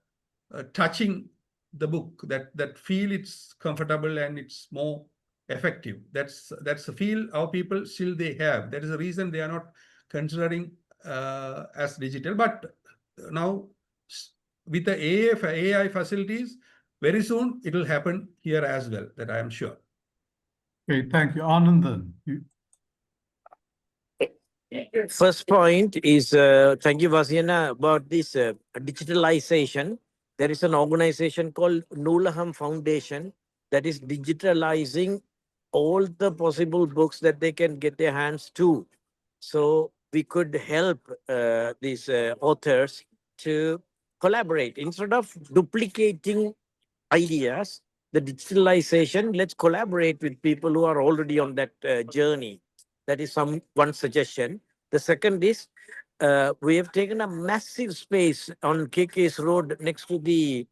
touching the book, that feel it's comfortable and it's more effective. That's the feel our people still they have. That is the reason they are not considering as digital. But now with the AI facilities, very soon it will happen here as well, that I am sure. Okay, thank you. Anandan, First point is, thank you, Vasina, about this digitalization. There is an organization called Noolaham Foundation that is digitalizing all the possible books that they can get their hands to. So we could help these authors to collaborate. Instead of duplicating ideas, the digitalization, let's collaborate with people who are already on that journey. That is one suggestion. The second is, we have taken a massive space on KK's Road next to the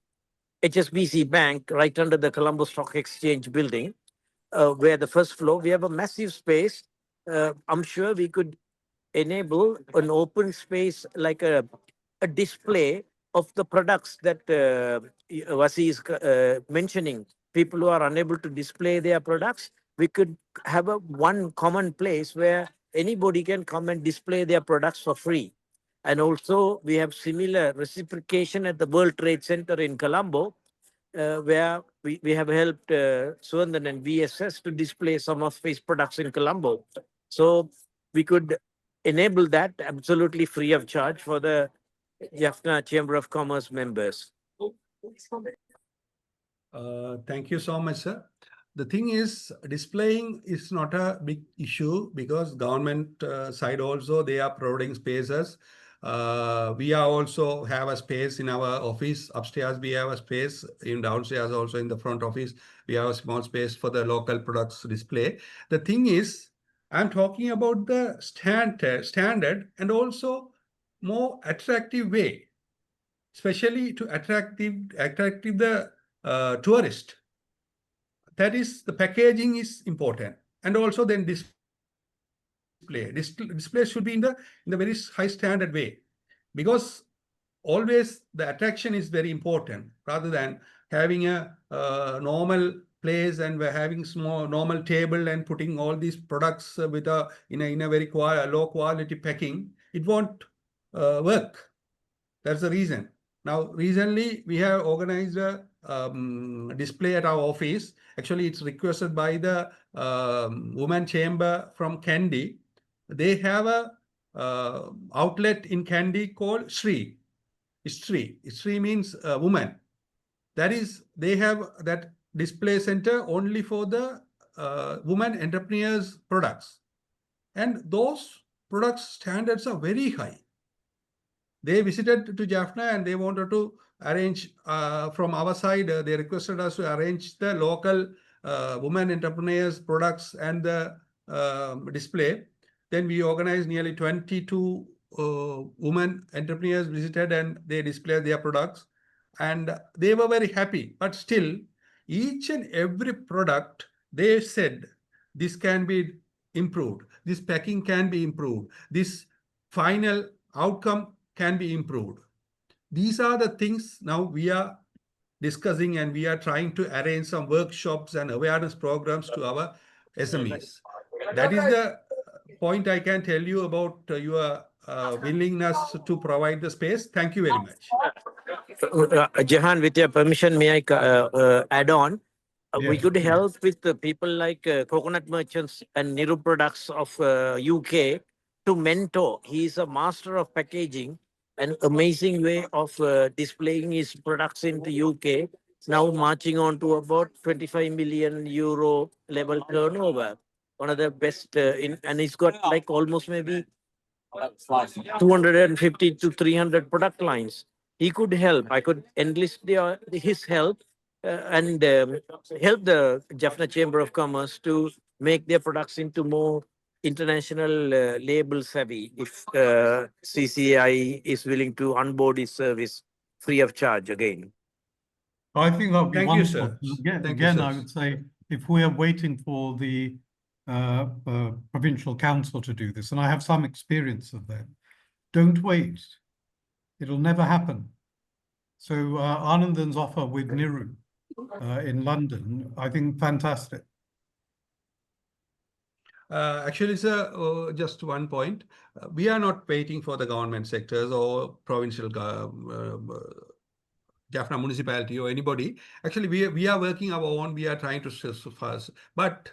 HSBC Bank, right under the Colombo Stock Exchange building, where the first floor, we have a massive space. I'm sure we could enable an open space like a display of the products that Vasi is mentioning. People who are unable to display their products, we could have one common place where anybody can come and display their products for free. And also we have similar reciprocation at the World Trade Center in Colombo, where we have helped Suandan and VSS to display some of his products in Colombo. So we could enable that absolutely free of charge for the Jaffna Chamber of Commerce members. Thank you so much, sir. The thing is, displaying is not a big issue because government side also, they are providing spaces. We are also have a space in our office. Upstairs, we have a space. In downstairs, also in the front office, we have a small space for the local products display. The thing is, I'm talking about the standard and also more attractive way, especially to attract the tourist. That is, the packaging is important, and also then display. Display should be in the very high standard way, because always the attraction is very important rather than having a normal place and we're having small normal table and putting all these products with in a very low quality packing. It won't work. That's the reason. Now, recently we have organized a display at our office. Actually, it's requested by the Women Chamber from Kandy. They have a outlet in Kandy called Sri. Sri means woman. That is, they have that display center only for the women entrepreneurs products. And those products standards are very high. They visited to Jaffna and they wanted to arrange from our side, they requested us to arrange the local women entrepreneurs products and the display. Then we organized nearly 22 women entrepreneurs visited and they displayed their products. And they were very happy. But still, each and every product, they said, this can be improved. This packing can be improved. This final outcome can be improved. These are the things now we are discussing, and we are trying to arrange some workshops and awareness programs to our SMEs. That is the point I can tell you about your willingness to provide the space. Thank you very much. Jahan, with your permission, may I add on? We Yes, could please. help with the people like Coconut Merchants and Niru Products of UK to mentor. He is a master of packaging, an amazing way of displaying his products in the UK. Now marching on to about 25 million euro level turnover. One of the best, and he's got like almost maybe 250 to 300 product lines. He could help. I could enlist his help and help the Jaffna Chamber of Commerce to make their products into more international label savvy if CCI is willing to onboard his service free of charge again. I think that would be Thank you, wonderful. sir. Again, I would say if we are waiting for the provincial council to do this, and I have some experience of that, don't wait. It'll never happen. So Anandan's offer with Niru in London, I think fantastic. Actually, sir, just one point. We are not waiting for the government sectors or provincial Jaffna municipality or anybody. Actually, we are working our own. We are trying to first. But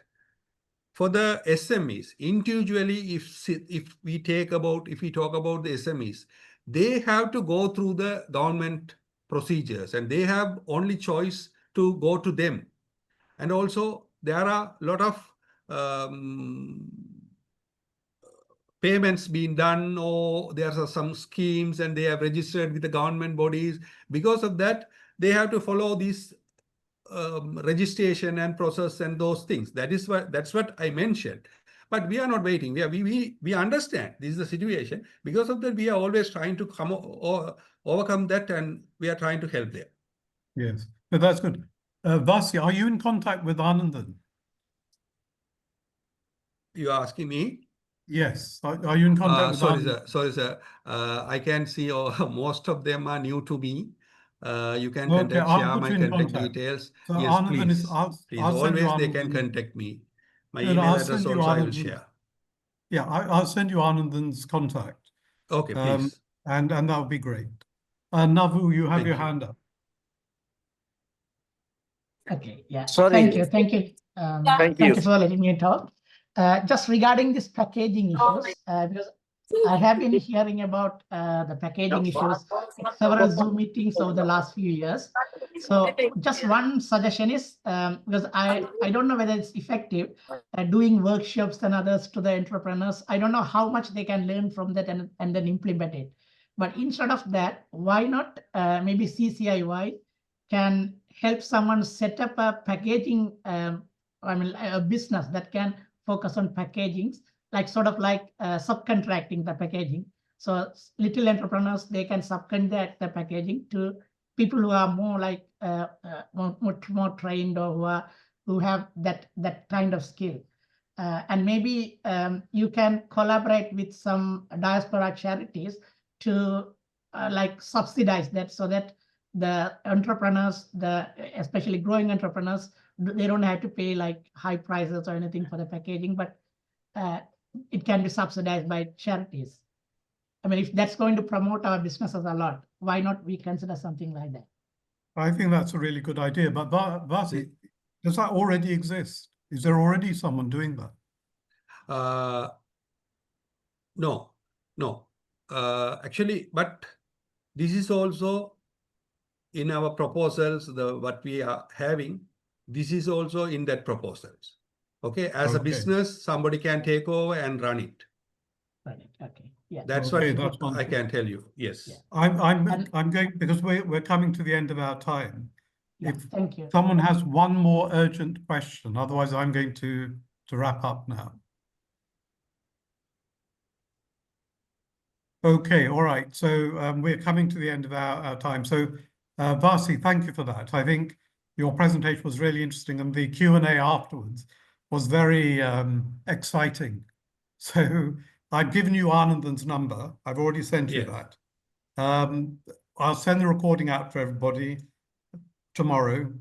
for the SMEs, individually, if we talk about the SMEs, they have to go through the government procedures and they have only choice to go to them. And also there are a lot of payments being done, or there are some schemes and they have registered with the government bodies. Because of that, they have to follow these registration and process and those things. That's what I mentioned. But we are not waiting. We understand this is the situation. Because of that, we are always trying to overcome that, and we are trying to help them. Yes, but that's good. Vasi, are you in contact with Anandan? You are asking me? Yes. Are you in contact with Anandan? Sorry, sir. I can see most of them are new to me. You can Okay, share I'll put my you in contact contact. details. So Yes, Anandan please. is, I'll Please, send you always they can Anandan. contact me. My No, email I'll address send you also I will Anandan's- share. Yeah, I'll send you Anandan's contact. Okay, please. And that would be great. Navu, you have Thank your you. hand up. Okay, yeah. Sorry. Thank you. Thank Thank you. you for letting me talk. Just regarding this packaging issues, because I have been hearing about the packaging issues in several Zoom meetings over the last few years. So just one suggestion is, because I don't know whether it's effective, doing workshops and others to the entrepreneurs. I don't know how much they can learn from that and then implement it. But instead of that, why not maybe CCIY can help someone set up a packaging, a business that can focus on packaging, like sort of like subcontracting the packaging. So little entrepreneurs, they can subcontract the packaging to people who are more like more trained, or who have that kind of skill. And maybe you can collaborate with some diaspora charities to like subsidize that, so that the entrepreneurs, especially growing entrepreneurs, they don't have to pay like high prices or anything for the packaging, but it can be subsidized by charities. I mean, if that's going to promote our businesses a lot, why not we consider something like that? I think that's a really good idea. But Vasi, does that already exist? Is there already someone doing that? No. Actually, but this is also in our proposals, what we are having, this is also in that proposals. Okay, as a business, somebody can take over and run it. Right. Okay. Yeah. That's Okay, what that's I can tell you. Yes. Yeah. I'm going, because we're coming to the end of our time. Yeah, If thank you. someone has one more urgent question, otherwise I'm going to wrap up now. Okay, all right. So we're coming to the end of our time. So Vasi, thank you for that. I think your presentation was really interesting, and the Q&A afterwards was very exciting. So I've given you Anandan's number. I've already sent you that. I'll send the recording out for everybody tomorrow,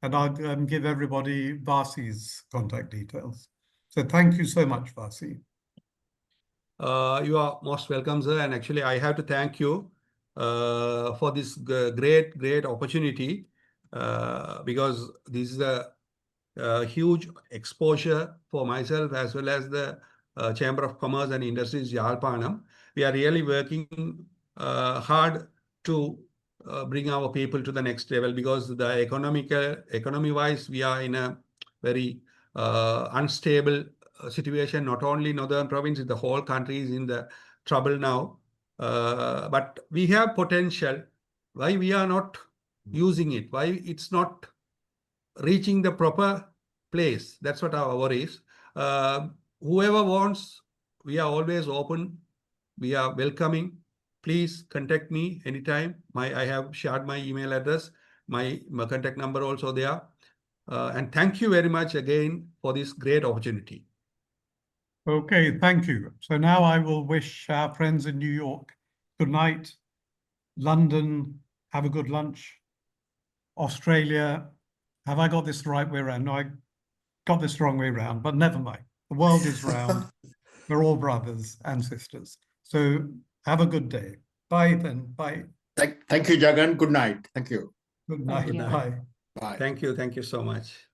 and I'll give everybody Vasi's contact details. So thank you so much, Vasi. You are most welcome, sir. And actually, I have to thank you for this great opportunity, because this is a huge exposure for myself as well as the Chamber of Commerce and Industries Yarlparnam. We are really working hard to bring our people to the next level, because the economy-wise, we are in a very unstable situation. Not only northern province, the whole country is in the trouble now. But we have potential. Why we are not using it? Why it's not reaching the proper place? That's what our worry is. Whoever wants, we are always open. We are welcoming. Please contact me anytime. I have shared my email address, my contact number also there. And thank you very much again for this great opportunity. Okay, thank you. So now I will wish our friends in New York good night, London have a good lunch. Australia, have I got this the right way around? No, I got this the wrong way around, but never mind. The world is round. We're all brothers and sisters. So have a good day. Bye then. Bye. Thank you, Jagan. Good night. Thank you. Good night. you. Bye. Bye. Thank you so much.